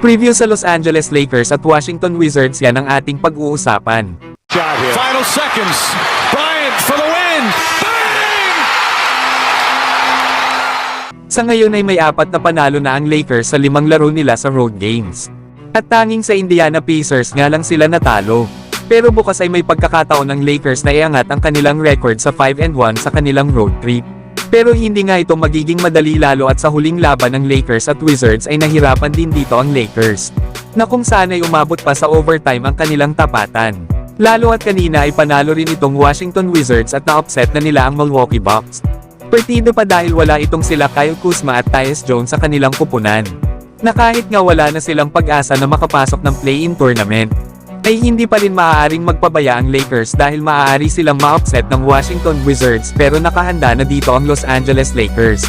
Preview sa Los Angeles Lakers at Washington Wizards, yan ang ating pag-uusapan. Final seconds. Bryant for the win. Bang! Sa ngayon ay may 4 na panalo na ang Lakers sa 5 laro nila sa road games. At tanging sa Indiana Pacers nga lang sila natalo. Pero bukas ay may pagkakataon ng Lakers na iangat ang kanilang record sa 5-1 sa kanilang road trip. Pero hindi nga ito magiging madali, lalo at sa huling laban ng Lakers at Wizards ay nahirapan din dito ang Lakers, na kung saan ay umabot pa sa overtime ang kanilang tapatan. Lalo at kanina ay panalo rin itong Washington Wizards at na-upset na nila ang Milwaukee Bucks. Partido pa dahil wala itong sila Kyle Kuzma at Tyus Jones sa kanilang kupunan, na kahit nga wala na silang pag-asa na makapasok ng play-in tournament, ay hindi pa rin maaaring magpabaya ang Lakers dahil maaari silang ma-upset ng Washington Wizards, pero nakahanda na dito ang Los Angeles Lakers.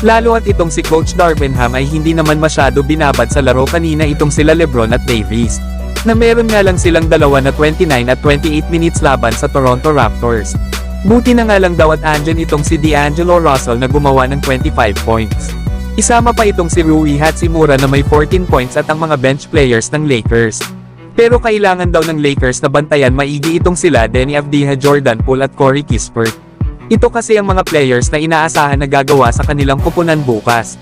Lalo at itong si Coach Darvin Ham ay hindi naman masyado binabad sa laro kanina itong sila LeBron at Davis, na meron nga lang silang dalawa na 29 at 28 minutes laban sa Toronto Raptors. Buti na nga lang daw at andyan itong si D'Angelo Russell na gumawa ng 25 points. Isama pa itong si Rui Hachimura na may 14 points at ang mga bench players ng Lakers. Pero kailangan daw ng Lakers na bantayan maigi itong sila Deni Avdija, Jordan Poole at Corey Kispert. Ito kasi ang mga players na inaasahan na gagawa sa kanilang kupunan bukas,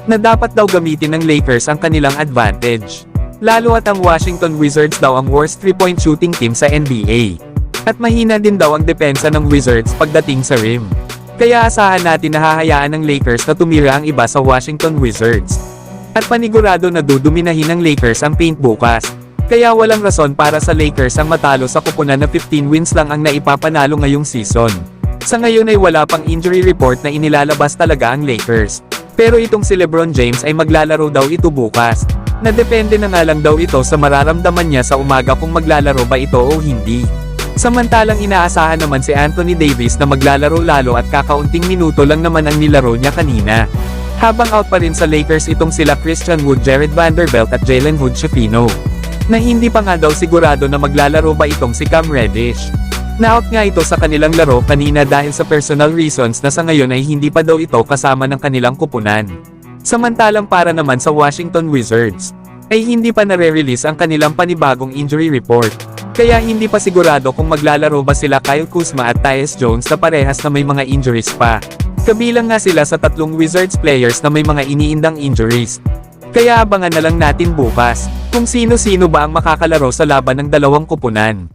na dapat daw gamitin ng Lakers ang kanilang advantage. Lalo at ang Washington Wizards daw ang worst 3-point shooting team sa NBA. At mahina din daw ang depensa ng Wizards pagdating sa rim. Kaya asahan natin na hahayaan ng Lakers na tumira ang iba sa Washington Wizards. At panigurado na duduminahin ng Lakers ang paint bukas. Kaya walang rason para sa Lakers ang matalo sa kupunan na 15 wins lang ang naipapanalo ngayong season. Sa ngayon ay wala pang injury report na inilalabas talaga ang Lakers. Pero itong si LeBron James ay maglalaro daw ito bukas. Na depende na nga lang daw ito sa mararamdaman niya sa umaga kung maglalaro ba ito o hindi. Samantalang inaasahan naman si Anthony Davis na maglalaro, lalo at kakaunting minuto lang naman ang nilaro niya kanina. Habang out pa rin sa Lakers itong sila Christian Wood, Jared Vanderbilt at Jalen Hood-Schifino, na hindi pa nga daw sigurado na maglalaro ba itong si Cam Reddish. Na-out nga ito sa kanilang laro kanina dahil sa personal reasons na sa ngayon ay hindi pa daw ito kasama ng kanilang kupunan. Samantalang para naman sa Washington Wizards, ay hindi pa nare-release ang kanilang panibagong injury report. Kaya hindi pa sigurado kung maglalaro ba sila Kyle Kuzma at Tyus Jones na parehas na may mga injuries pa. Kabilang nga sila sa 3 Wizards players na may mga iniindang injuries. Kaya abangan na lang natin bukas, kung sino-sino ba ang makakalaro sa laban ng dalawang kupunan.